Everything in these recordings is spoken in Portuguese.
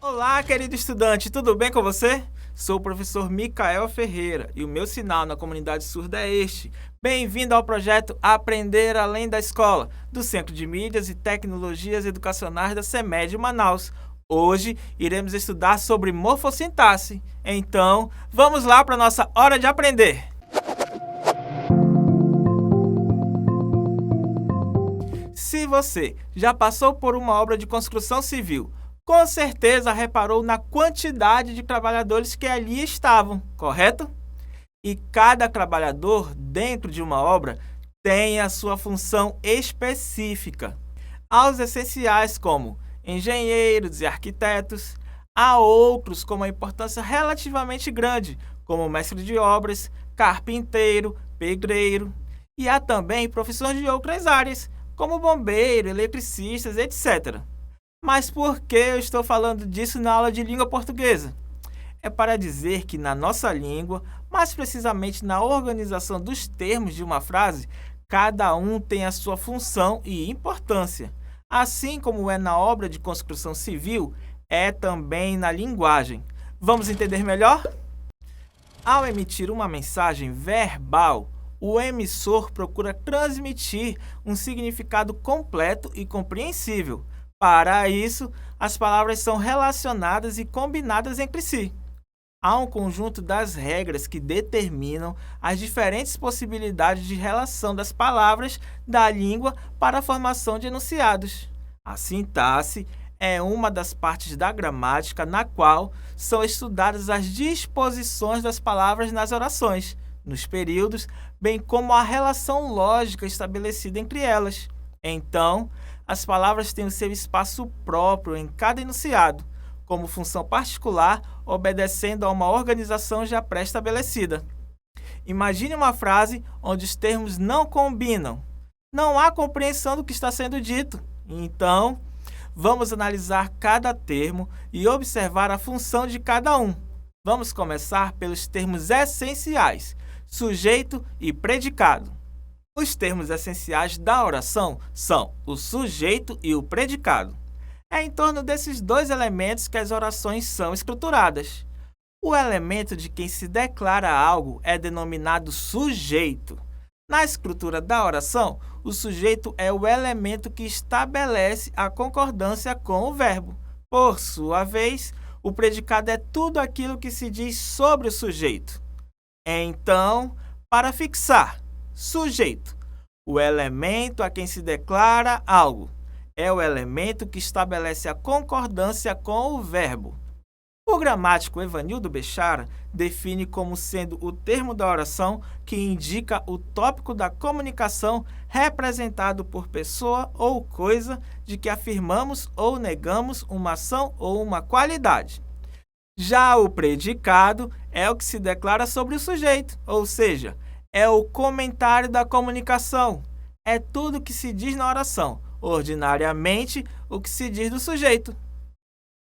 Olá, querido estudante, tudo bem com você? Sou o professor Micael Ferreira e o meu sinal na comunidade surda é este. Bem-vindo ao projeto Aprender Além da Escola, do Centro de Mídias e Tecnologias Educacionais da CEMED Manaus. Hoje iremos estudar sobre morfossintaxe. Então, vamos lá para a nossa hora de aprender! Se você já passou por uma obra de construção civil, com certeza reparou na quantidade de trabalhadores que ali estavam, correto? E cada trabalhador dentro de uma obra tem a sua função específica. Há os essenciais como engenheiros e arquitetos, há outros com uma importância relativamente grande, como mestre de obras, carpinteiro, pedreiro, e há também profissões de outras áreas, como bombeiro, eletricistas, etc. Mas por que eu estou falando disso na aula de língua portuguesa? É para dizer que na nossa língua, mais precisamente na organização dos termos de uma frase, cada um tem a sua função e importância. Assim como é na obra de construção civil, é também na linguagem. Vamos entender melhor? Ao emitir uma mensagem verbal, o emissor procura transmitir um significado completo e compreensível. Para isso, as palavras são relacionadas e combinadas entre si. Há um conjunto das regras que determinam as diferentes possibilidades de relação das palavras da língua para a formação de enunciados. A sintaxe é uma das partes da gramática na qual são estudadas as disposições das palavras nas orações, nos períodos, bem como a relação lógica estabelecida entre elas. Então, as palavras têm o seu espaço próprio em cada enunciado, como função particular, obedecendo a uma organização já pré-estabelecida. Imagine uma frase onde os termos não combinam. Não há compreensão do que está sendo dito. Então, vamos analisar cada termo e observar a função de cada um. Vamos começar pelos termos essenciais, sujeito e predicado. Os termos essenciais da oração são o sujeito e o predicado. É em torno desses dois elementos que as orações são estruturadas. O elemento de quem se declara algo é denominado sujeito. Na estrutura da oração, o sujeito é o elemento que estabelece a concordância com o verbo. Por sua vez, o predicado é tudo aquilo que se diz sobre o sujeito. Então, para fixar, sujeito, o elemento a quem se declara algo, é o elemento que estabelece a concordância com o verbo. O gramático Evanildo Bechara define como sendo o termo da oração que indica o tópico da comunicação representado por pessoa ou coisa de que afirmamos ou negamos uma ação ou uma qualidade. Já o predicado é o que se declara sobre o sujeito, ou seja, é o comentário da comunicação. É tudo o que se diz na oração, ordinariamente o que se diz do sujeito.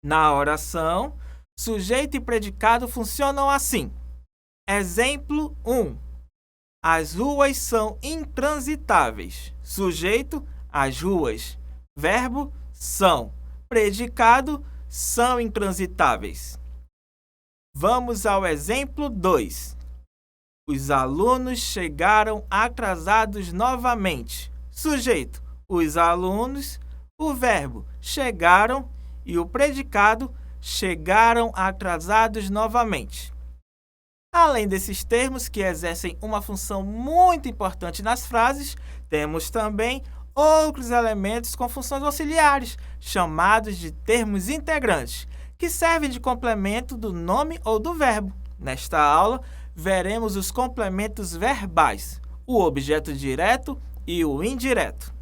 Na oração, sujeito e predicado funcionam assim. Exemplo 1. As ruas são intransitáveis. Sujeito, as ruas. Verbo, são. Predicado, são intransitáveis. Vamos ao exemplo 2. Os alunos chegaram atrasados novamente. Sujeito, os alunos. O verbo, chegaram. E o predicado, chegaram atrasados novamente. Além desses termos que exercem uma função muito importante nas frases, temos também outros elementos com funções auxiliares, chamados de termos integrantes, que servem de complemento do nome ou do verbo. Nesta aula, veremos os complementos verbais, o objeto direto e o indireto.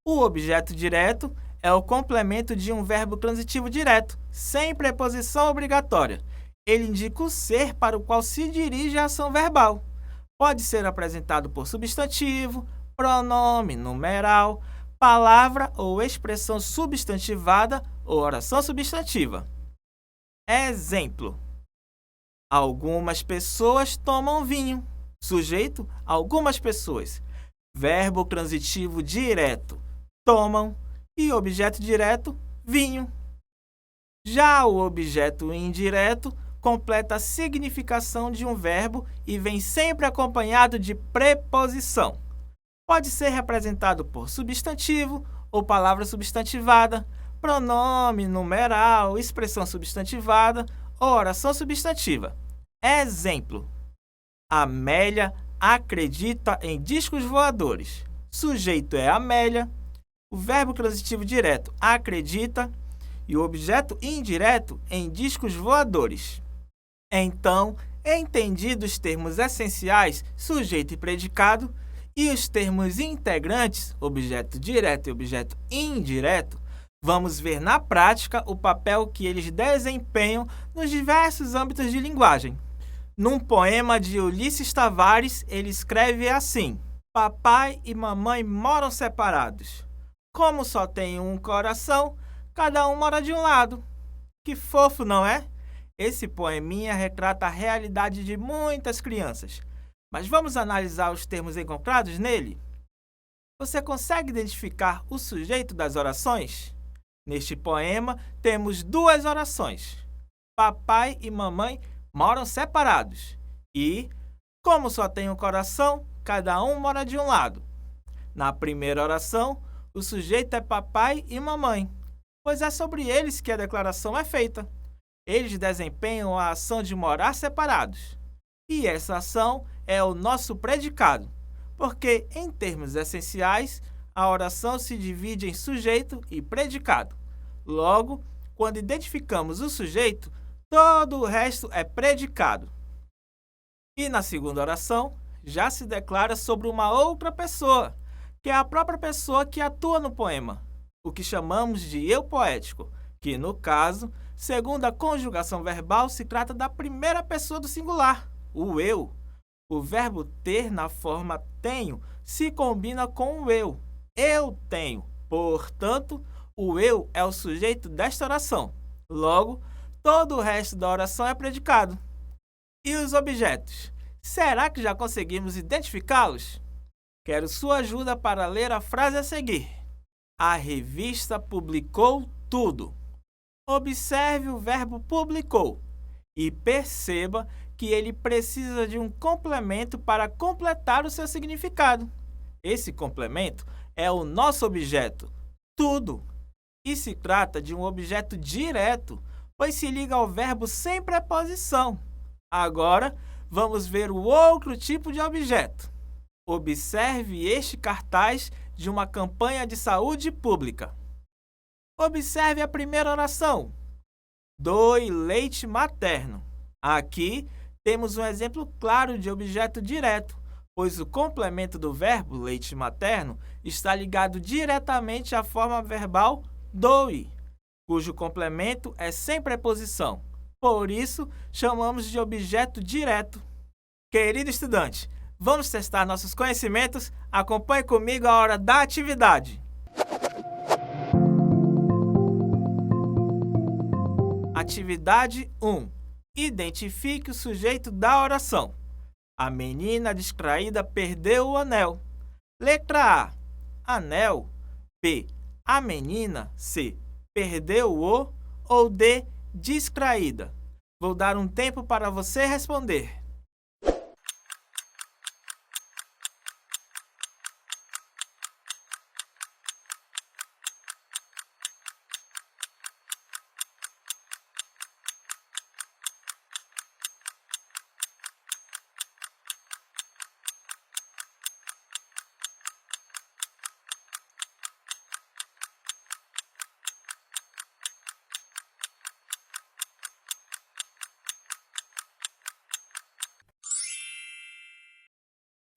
O objeto direto é o complemento de um verbo transitivo direto, sem preposição obrigatória. Ele indica o ser para o qual se dirige a ação verbal. Pode ser apresentado por substantivo, pronome, numeral, palavra ou expressão substantivada ou oração substantiva. Exemplo: algumas pessoas tomam vinho. Sujeito: algumas pessoas. Verbo transitivo direto: tomam. E objeto direto: vinho. Já o objeto indireto completa a significação de um verbo e vem sempre acompanhado de preposição. Pode ser representado por substantivo ou palavra substantivada, pronome, numeral, expressão substantivada ou oração substantiva. Exemplo: Amélia acredita em discos voadores. Sujeito é Amélia, o verbo transitivo direto acredita e o objeto indireto em discos voadores. Então, entendidos os termos essenciais, sujeito e predicado, e os termos integrantes, objeto direto e objeto indireto, vamos ver na prática o papel que eles desempenham nos diversos âmbitos de linguagem. Num poema de Ulisses Tavares, ele escreve assim: papai e mamãe moram separados. Como só tem um coração, cada um mora de um lado. Que fofo, não é? Esse poeminha retrata a realidade de muitas crianças. Mas vamos analisar os termos encontrados nele? Você consegue identificar o sujeito das orações? Neste poema, temos duas orações. Papai e mamãe moram separados. E, como só tem um coração, cada um mora de um lado. Na primeira oração, o sujeito é papai e mamãe, pois é sobre eles que a declaração é feita. Eles desempenham a ação de morar separados. E essa ação é o nosso predicado, porque, em termos essenciais, a oração se divide em sujeito e predicado. Logo, quando identificamos o sujeito, todo o resto é predicado. E na segunda oração, já se declara sobre uma outra pessoa, que é a própria pessoa que atua no poema, o que chamamos de eu poético, que, no caso, segundo a conjugação verbal, se trata da primeira pessoa do singular, o eu. O verbo ter na forma tenho se combina com o eu. Eu tenho. Portanto, o eu é o sujeito desta oração. Logo, todo o resto da oração é predicado. E os objetos? Será que já conseguimos identificá-los? Quero sua ajuda para ler a frase a seguir. A revista publicou tudo. Observe o verbo publicou e perceba que ele precisa de um complemento para completar o seu significado. Esse complemento é o nosso objeto, tudo. E se trata de um objeto direto, pois se liga ao verbo sem preposição. Agora, vamos ver o outro tipo de objeto. Observe este cartaz de uma campanha de saúde pública. Observe a primeira oração. Doe leite materno. Aqui temos um exemplo claro de objeto direto, pois o complemento do verbo leite materno está ligado diretamente à forma verbal doe, cujo complemento é sem preposição. Por isso, chamamos de objeto direto. Querido estudante, vamos testar nossos conhecimentos? Acompanhe comigo a hora da atividade. Atividade 1. Identifique o sujeito da oração. A menina distraída perdeu o anel. Letra A. Anel. B. A menina. C. Perdeu o. Ou D. Distraída. Vou dar um tempo para você responder.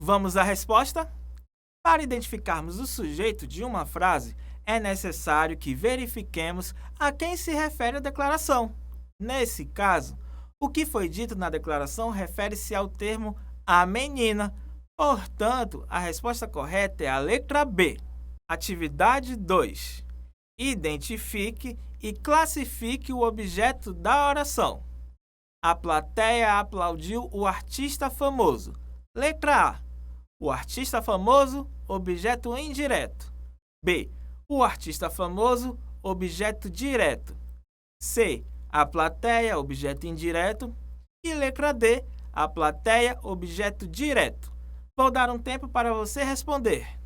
Vamos à resposta? Para identificarmos o sujeito de uma frase, é necessário que verifiquemos a quem se refere a declaração. Nesse caso, o que foi dito na declaração refere-se ao termo A menina. Portanto, a resposta correta é a letra B. Atividade 2. Identifique e classifique o objeto da oração. A plateia aplaudiu o artista famoso. Letra A. O artista famoso, objeto indireto. B. O artista famoso, objeto direto. C. A plateia, objeto indireto. E letra D. A plateia, objeto direto. Vou dar um tempo para você responder.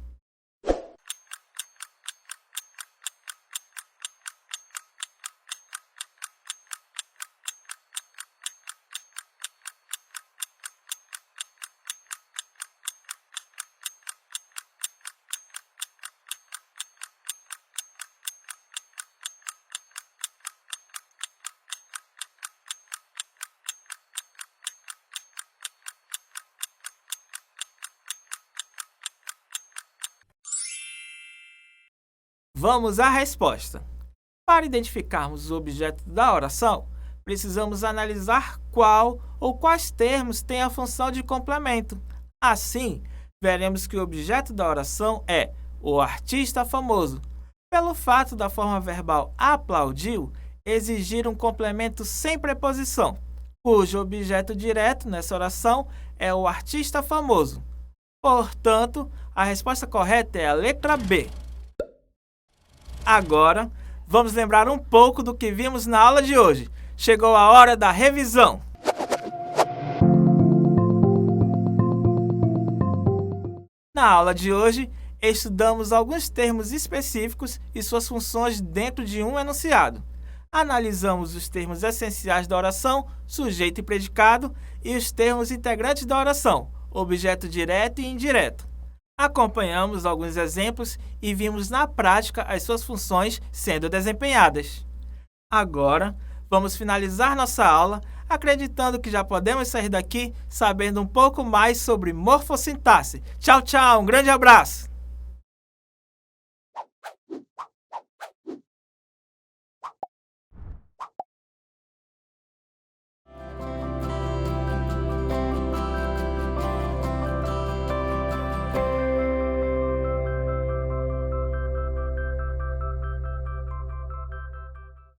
Vamos à resposta. Para identificarmos o objeto da oração, precisamos analisar qual ou quais termos têm a função de complemento. Assim, veremos que o objeto da oração é o artista famoso, pelo fato da forma verbal aplaudiu exigir um complemento sem preposição, cujo objeto direto nessa oração é o artista famoso. Portanto, a resposta correta é a letra B. Agora, vamos lembrar um pouco do que vimos na aula de hoje. Chegou a hora da revisão. Na aula de hoje, estudamos alguns termos específicos e suas funções dentro de um enunciado. Analisamos os termos essenciais da oração, sujeito e predicado, e os termos integrantes da oração, objeto direto e indireto. Acompanhamos alguns exemplos e vimos na prática as suas funções sendo desempenhadas. Agora, vamos finalizar nossa aula acreditando que já podemos sair daqui sabendo um pouco mais sobre morfossintaxe. Tchau, tchau, um grande abraço!